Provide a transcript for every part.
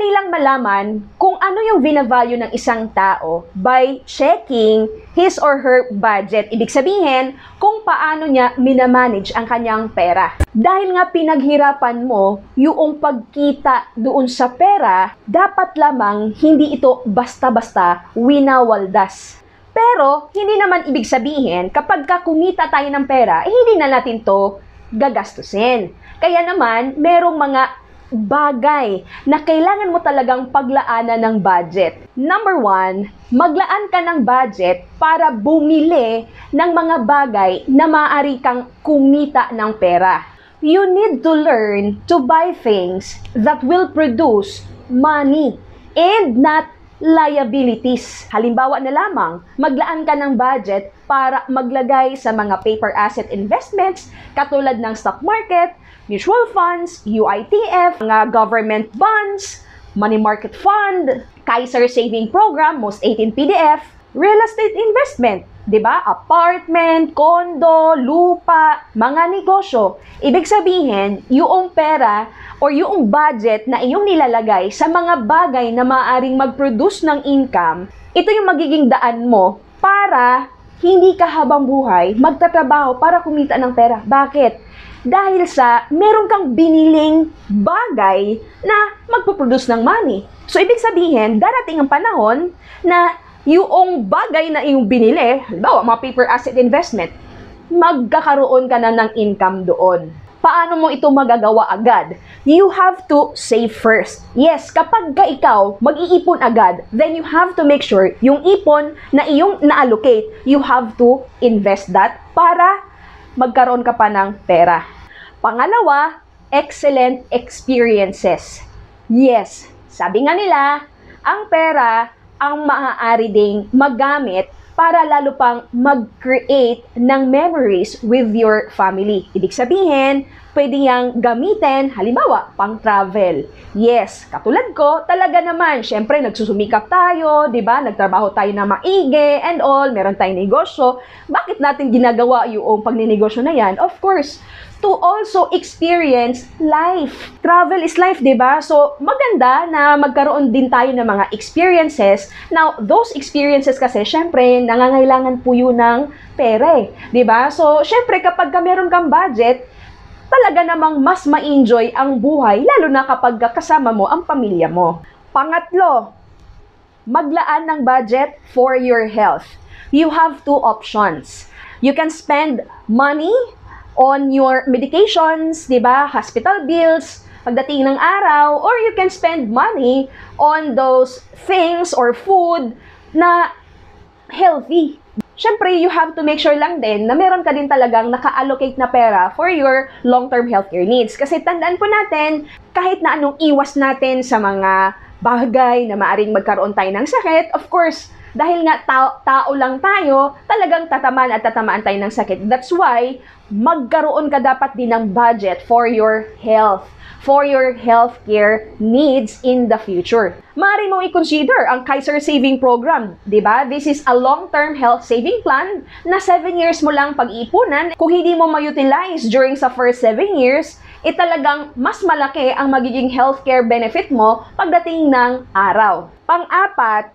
Madali lang malaman kung ano yung binavalue ng isang tao by checking his or her budget. Ibig sabihin, kung paano niya minamanage ang kanyang pera. Dahil nga pinaghirapan mo yung pagkita doon sa pera, dapat lamang hindi ito basta-basta winawaldas. Pero, hindi naman ibig sabihin, kapag kumita tayo ng pera, hindi na natin to gagastusin. Kaya naman, merong mga bagay na kailangan mo talagang paglaanan ng budget. Number 1, maglaan ka ng budget para bumili ng mga bagay na maaari kang kumita ng pera. You need to learn to buy things that will produce money and not liabilities. Halimbawa na lamang, maglaan ka ng budget para maglagay sa mga paper asset investments katulad ng stock market, mutual funds, UITF, mga government bonds, money market fund, Kaiser Saving Program, Most 18 PDF, real estate investment, 'di ba? Apartment, condo, lupa, mga negosyo. Ibig sabihin, yung pera or yung budget na iyong nilalagay sa mga bagay na maaaring mag-produce ng income, ito yung magiging daan mo para hindi ka habang buhay magtatrabaho para kumita ng pera. Bakit? Dahil sa meron kang biniling bagay na magpo-produce ng money. So, ibig sabihin, darating ang panahon na yung bagay na iyong binili, halimbawa, mga paper asset investment, magkakaroon ka na ng income doon. Paano mo ito magagawa agad? You have to save first. Yes, kapag ikaw mag-iipon agad, then you have to make sure yung ipon na iyong na-allocate, you have to invest that para magkaroon ka pa ng pera. Pangalawa, excellent experiences. Yes, sabi nga nila, ang pera ang maaari ding magamit para lalo pang mag-create ng memories with your family. Ibig sabihin, pwede yang gamitin, halimbawa, pang-travel. Yes, katulad ko, talaga naman, syempre, nagsusumikap tayo, di ba? Nagtrabaho tayo na maigi and all, meron tayong negosyo. Bakit natin ginagawa yung pagninegosyo na yan? Of course, to also experience life. Travel is life, di ba? So, maganda na magkaroon din tayo ng mga experiences. Now, those experiences kasi, syempre, nangangailangan po yun ng pera, di ba? So, syempre, kapag meron kang budget, talaga namang mas ma-enjoy ang buhay, lalo na kapag kasama mo ang pamilya mo. Pangatlo, maglaan ng budget for your health. You have two options. You can spend money on your medications, di ba? Hospital bills, pagdating ng araw, or you can spend money on those things or food na healthy. Siyempre, you have to make sure lang din na meron ka din talagang naka-allocate na pera for your long-term healthcare needs. Kasi tandaan po natin, kahit na anong iwas natin sa mga bagay na maaring magkaroon tayo ng sakit, of course, dahil nga tao lang tayo, talagang tatamaan at tatamaan tayo ng sakit. That's why, magkaroon ka dapat din ng budget for your health, for your healthcare needs in the future. Maaari mong i-consider ang Kaiser Saving Program, di ba? This is a long-term health saving plan na 7 years mo lang pag-iipunan. Kung hindi mo ma-utilize during sa first 7 years, talagang mas malaki ang magiging healthcare benefit mo pagdating ng araw. Pang-apat,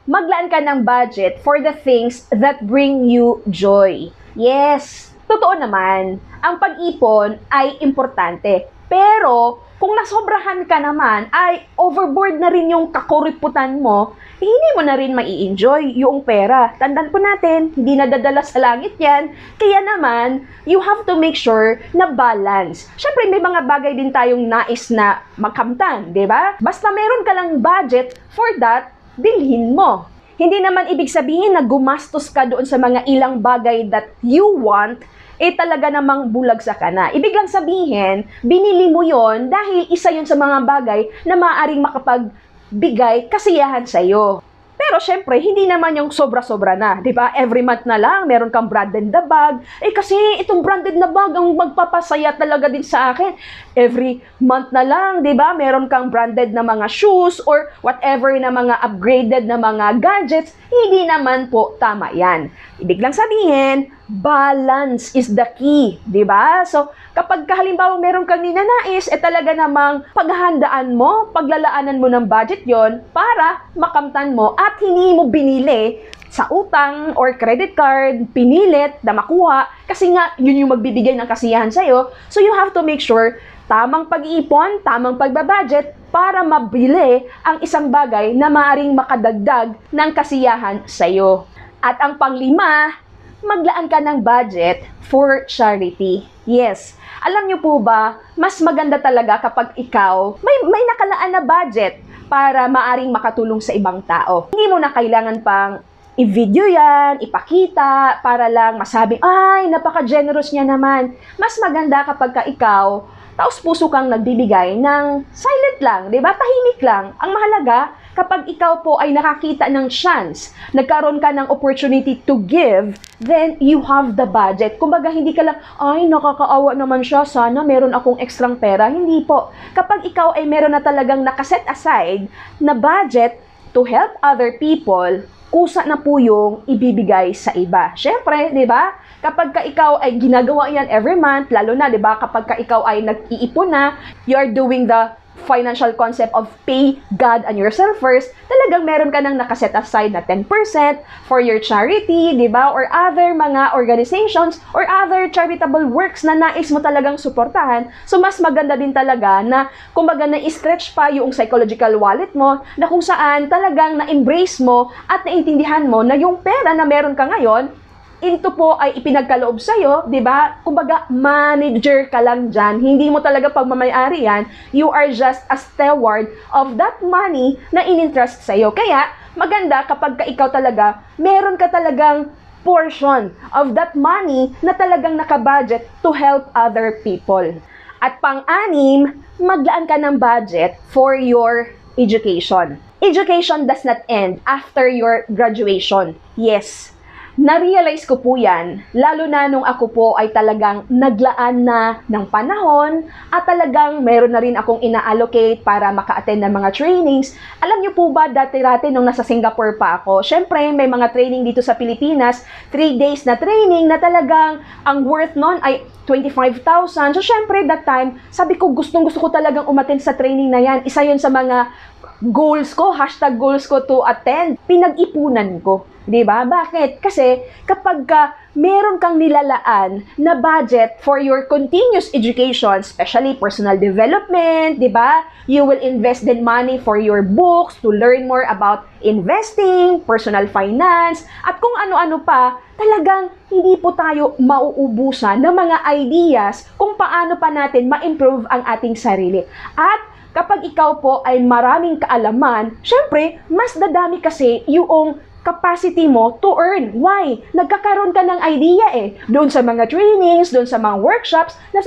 maglaan ka ng budget for the things that bring you joy. Yes, totoo naman, ang pag-ipon ay importante. Pero, kung nasobrahan ka naman, ay overboard na rin yung kakuriputan mo, hindi mo na rin mai-enjoy yung pera. Tandaan po natin, hindi nadadala sa langit yan. Kaya naman, you have to make sure na balance. Siyempre, may mga bagay din tayong nais na magkamtan, di ba? Basta meron ka lang budget for that, bilhin mo. Hindi naman ibig sabihin na gumastos ka doon sa mga ilang bagay that you want, talaga namang bulagsak ka na. Ibig lang sabihin, binili mo yon dahil isa yon sa mga bagay na maaaring makapagbigay kasiyahan sa'yo. Pero syempre, hindi naman yung sobra-sobra na, di ba? Every month na lang, meron kang branded na bag. Kasi itong branded na bag ang magpapasaya talaga din sa akin. Every month na lang, di ba? Meron kang branded na mga shoes or whatever na mga upgraded na mga gadgets. Hindi naman po tama yan. Ibig lang sabihin, balance is the key, di ba? So, kapag halimbawa meron kang ninanais, talaga namang paghahandaan mo, paglalaanan mo ng budget yon para makamtan mo at hindi mo binili sa utang or credit card, pinilit na makuha, kasi nga, yun yung magbibigay ng kasiyahan sa'yo. So, you have to make sure tamang pag-iipon, tamang pagbabudget para mabili ang isang bagay na maaaring makadagdag ng kasiyahan sa'yo. At ang panglima, maglaan ka ng budget for charity. Yes. Alam niyo po ba, mas maganda talaga kapag ikaw may nakalaan na budget para maaring makatulong sa ibang tao. Hindi mo na kailangan pang i-video yan, ipakita, para lang masabing, ay, napaka-generous niya naman. Mas maganda kapag ka ikaw, taos puso kang nagbibigay ng silent lang, di ba? Tahimik lang. Ang mahalaga, kapag ikaw po ay nakakita ng chance, nagkaroon ka ng opportunity to give, then you have the budget. Kumbaga, hindi ka lang, ay, nakakaawa naman siya, sana meron akong ekstrang pera. Hindi po. Kapag ikaw ay meron na talagang nakaset aside na budget to help other people, kusa na po yung ibibigay sa iba. Siyempre, di ba? Kapag ka ikaw ay ginagawa yan every month, lalo na, di ba? Kapag ka ikaw ay nag-iipon na, you're doing the financial concept of pay God and yourself first, talagang meron ka nang nakaset aside na 10% for your charity, di ba? Or other mga organizations or other charitable works na nais mo talagang suportahan. So, mas maganda din talaga na, kumbaga, na-stretch pa yung psychological wallet mo na kung saan talagang na-embrace mo at naintindihan mo na yung pera na meron ka ngayon, ito po ay ipinagkaloob sa'yo, di ba? Kumbaga, manager ka lang dyan. Hindi mo talaga pagmamayari yan. You are just a steward of that money na in-interest sa'yo. Kaya, maganda kapag ka ikaw talaga, meron ka talagang portion of that money na talagang nakabudget to help other people. At pang-anim, maglaan ka ng budget for your education. Education does not end after your graduation. Yes. Na-realize ko po yan, lalo na nung ako po ay talagang naglaan na ng panahon at talagang meron na rin akong ina-allocate para maka-attend ng mga trainings. Alam niyo po ba, dati-dati nung nasa Singapore pa ako, syempre may mga training dito sa Pilipinas, 3 days na training na talagang ang worth nun ay 25,000. So syempre that time, sabi ko gustong-gusto ko talagang umattend sa training na yan. Isa yun sa mga goals ko, hashtag goals ko to attend. Pinag-ipunan ko. Diba? Bakit? Kasi kapag meron kang nilalaan na budget for your continuous education, especially personal development, diba? You will invest din money for your books to learn more about investing, personal finance, at kung ano-ano pa, talagang hindi po tayo mauubusan ng mga ideas kung paano pa natin ma-improve ang ating sarili. At kapag ikaw po ay maraming kaalaman, syempre, mas dadami kasi yung capacity mo to earn. Why? Nagkakaroon ka ng idea doon sa mga trainings, doon sa mga workshops, na,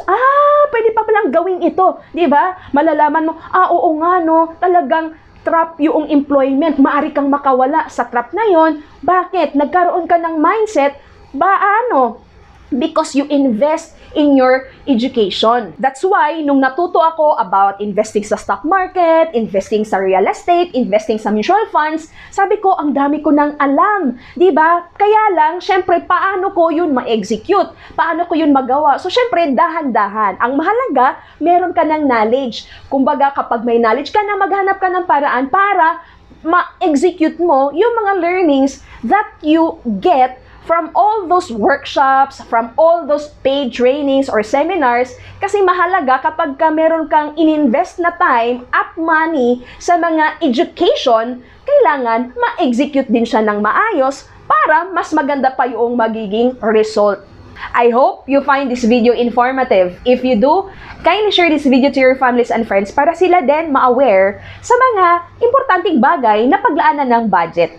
pwede pa palang gawin ito. Diba? Malalaman mo, oo nga, no, talagang trap yung employment. Maari kang makawala sa trap na yon. Bakit? Nagkaroon ka ng mindset, because you invest in your education. That's why, nung natuto ako about investing sa stock market, investing sa real estate, investing sa mutual funds, sabi ko, ang dami ko nang alam. Diba? Kaya lang, syempre, paano ko yun ma-execute? Paano ko yun magawa? So, syempre, dahan-dahan. Ang mahalaga, meron ka ng knowledge. Kumbaga, kapag may knowledge ka na, maghanap ka ng paraan para ma-execute mo yung mga learnings that you get from all those workshops, from all those paid trainings or seminars, kasi mahalaga kapag meron kang ininvest na time at money sa mga education, kailangan ma-execute din siya ng maayos para mas maganda pa yung magiging result. I hope you find this video informative. If you do, kindly share this video to your families and friends para sila din ma-aware sa mga importanteng bagay na paglaanan ng budget.